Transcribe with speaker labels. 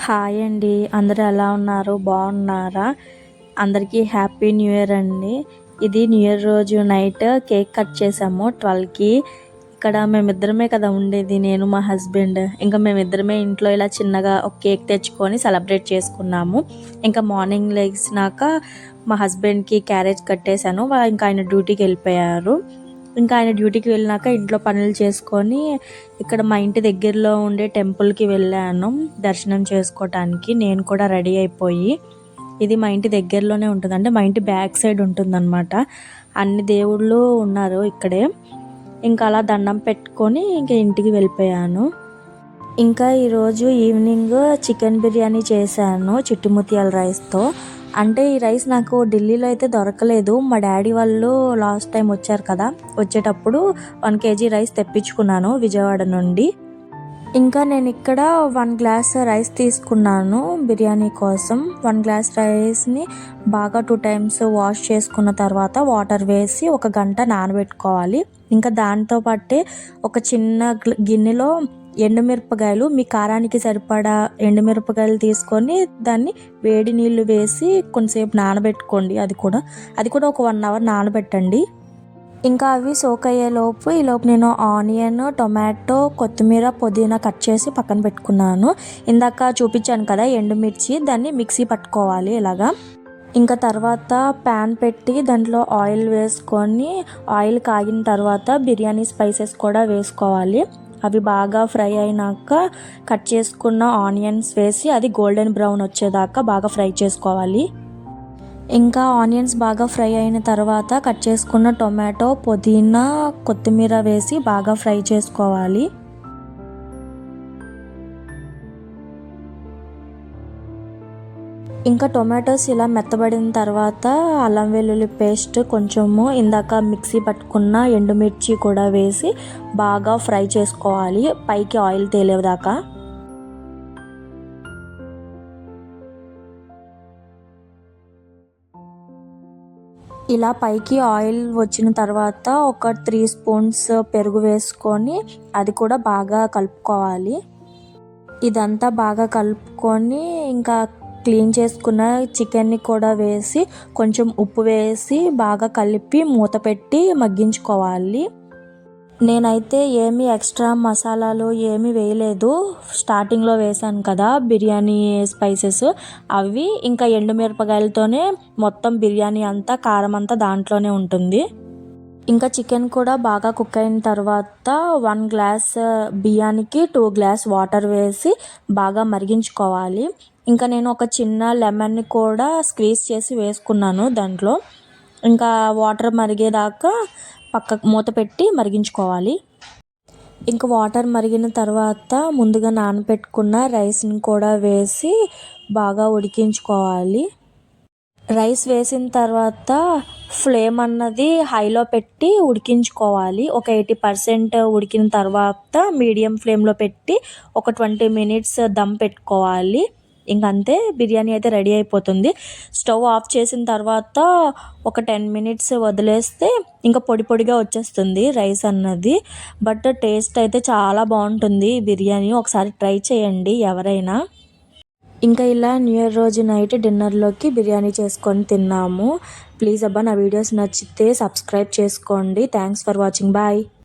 Speaker 1: Hi అండి. అందరూ ఎలా ఉన్నారు? బాగున్నారా? అందరికీ హ్యాపీ న్యూ ఇయర్ అండి. ఇది న్యూ ఇయర్ రోజు నైట్ కేక్ కట్ చేసాము 12కి. ఇక్కడ మేమిద్దరమే కదా ఉండేది, నేను మా హస్బెండ్. ఇంకా మేమిద్దరమే ఇంట్లో ఇలా చిన్నగా ఒక కేక్ తెచ్చుకొని సెలబ్రేట్ చేసుకున్నాము. ఇంకా మార్నింగ్ లేచినాక మా హస్బెండ్కి క్యారేజ్ కట్టేశాను. ఇంకా ఆయన డ్యూటీకి వెళ్ళిపోయారు. ఇంకా ఆయన డ్యూటీకి వెళ్ళినాక ఇంట్లో పనులు చేసుకొని ఇక్కడ మా ఇంటి దగ్గరలో ఉండే టెంపుల్కి వెళ్ళాను దర్శనం చేసుకోవటానికి. నేను కూడా రెడీ అయిపోయి, ఇది మా ఇంటి దగ్గరలోనే ఉంటుంది, అంటే మా ఇంటి బ్యాక్ సైడ్ ఉంటుందన్నమాట. అన్ని దేవుళ్ళు ఉన్నారు ఇక్కడే. ఇంకా అలా దండం పెట్టుకొని ఇంకా ఇంటికి వెళ్ళిపోయాను. ఇంకా ఈరోజు ఈవినింగ్ చికెన్ బిర్యానీ చేశాను చిట్టుముత్యాల రైస్తో. అంటే ఈ రైస్ నాకు ఢిల్లీలో అయితే దొరకలేదు. మా డాడీ వాళ్ళు లాస్ట్ టైం వచ్చారు కదా, వచ్చేటప్పుడు 1 kg రైస్ తెప్పించుకున్నాను విజయవాడ నుండి. ఇంకా నేను ఇక్కడ 1 గ్లాస్ రైస్ తీసుకున్నాను బిర్యానీ కోసం. 1 గ్లాస్ రైస్ని బాగా 2 times వాష్ చేసుకున్న తర్వాత వాటర్ వేసి 1 గంట నానబెట్టుకోవాలి. ఇంకా దాంతో పాటే ఒక చిన్న గిన్నెలో ఎండుమిరపకాయలు, మీ కారానికి సరిపడా ఎండుమిరపకాయలు తీసుకొని దాన్ని వేడి నీళ్ళు వేసి కొంతసేపు నానబెట్టుకోండి. అది కూడా ఒక 1 hour నానబెట్టండి. ఇంకా అవి సోక్ అయ్యేలోపు ఈలోపు నేను ఆనియన్, టొమాటో, కొత్తిమీర, పుదీనా కట్ చేసి పక్కన పెట్టుకున్నాను. ఇందాక చూపించాను కదా ఎండుమిర్చి, దాన్ని మిక్సీ పట్టుకోవాలి ఇలాగా. ఇంకా తర్వాత ప్యాన్ పెట్టి దాంట్లో ఆయిల్ వేసుకొని, ఆయిల్ కాగిన తర్వాత బిర్యానీ స్పైసెస్ కూడా వేసుకోవాలి. అవి బాగా ఫ్రై అయినాక కట్ చేసుకున్న ఆనియన్స్ వేసి అది గోల్డెన్ బ్రౌన్ వచ్చేదాకా బాగా ఫ్రై చేసుకోవాలి. ఇంకా ఆనియన్స్ బాగా ఫ్రై అయిన తర్వాత కట్ చేసుకున్న టొమాటో, పుదీనా, కొత్తిమీర వేసి బాగా ఫ్రై చేసుకోవాలి. ఇంకా టొమాటోస్ ఇలా మెత్తబడిన తర్వాత అల్లం వెల్లుల్లి పేస్ట్ కొంచెము, ఇందాక మిక్సీ పట్టుకున్న ఎండుమిర్చి కూడా వేసి బాగా ఫ్రై చేసుకోవాలి పైకి ఆయిల్ తేలేదాకా. ఇలా పైకి ఆయిల్ వచ్చిన తర్వాత ఒక 3 spoons పెరుగు వేసుకొని అది కూడా బాగా కలుపుకోవాలి. ఇదంతా బాగా కలుపుకొని ఇంకా క్లీన్ చేసుకున్న చికెన్ని కూడా వేసి కొంచెం ఉప్పు వేసి బాగా కలిపి మూత పెట్టి మగ్గించుకోవాలి. నేనైతే ఏమీ ఎక్స్ట్రా మసాలాలు ఏమీ వేయలేదు. స్టార్టింగ్లో వేసాను కదా బిర్యానీ స్పైసెస్, అవి ఇంకా ఎండుమిరపకాయలతోనే మొత్తం బిర్యానీ అంతా, కారం అంతా దాంట్లోనే ఉంటుంది. ఇంకా చికెన్ కూడా బాగా కుక్ అయిన తర్వాత 1 glass బియ్యానికి 2 glass వాటర్ వేసి బాగా మరిగించుకోవాలి. ఇంకా నేను ఒక చిన్న లెమన్ని కూడా స్క్వీజ్ చేసి వేసుకున్నాను దాంట్లో. ఇంకా వాటర్ మరిగేదాకా పక్కకు మూత పెట్టి మరిగించుకోవాలి. ఇంకా వాటర్ మరిగిన తర్వాత ముందుగా నానబెట్టుకున్న రైస్ని కూడా వేసి బాగా ఉడికించుకోవాలి. రైస్ వేసిన తర్వాత ఫ్లేమ్ అన్నది హైలో పెట్టి ఉడికించుకోవాలి. ఒక 80% ఉడికిన తర్వాత మీడియం ఫ్లేమ్లో పెట్టి ఒక 20 minutes దమ్ పెట్టుకోవాలి. ఇంకంతే, బిర్యానీ అయితే రెడీ అయిపోతుంది. స్టవ్ ఆఫ్ చేసిన తర్వాత ఒక 10 minutes వదిలేస్తే ఇంకా పొడి పొడిగా వచ్చేస్తుంది రైస్ అన్నది. బట్ టేస్ట్ అయితే చాలా బాగుంటుంది బిర్యానీ. ఒకసారి ట్రై చేయండి ఎవరైనా. ఇంకా ఇలా న్యూ ఇయర్ రోజు నైట్ డిన్నర్లోకి బిర్యానీ చేసుకొని తిన్నాము. ప్లీజ్ అబ్బా నా వీడియోస్ నచ్చితే సబ్స్క్రైబ్ చేసుకోండి. Thanks for watching. బాయ్.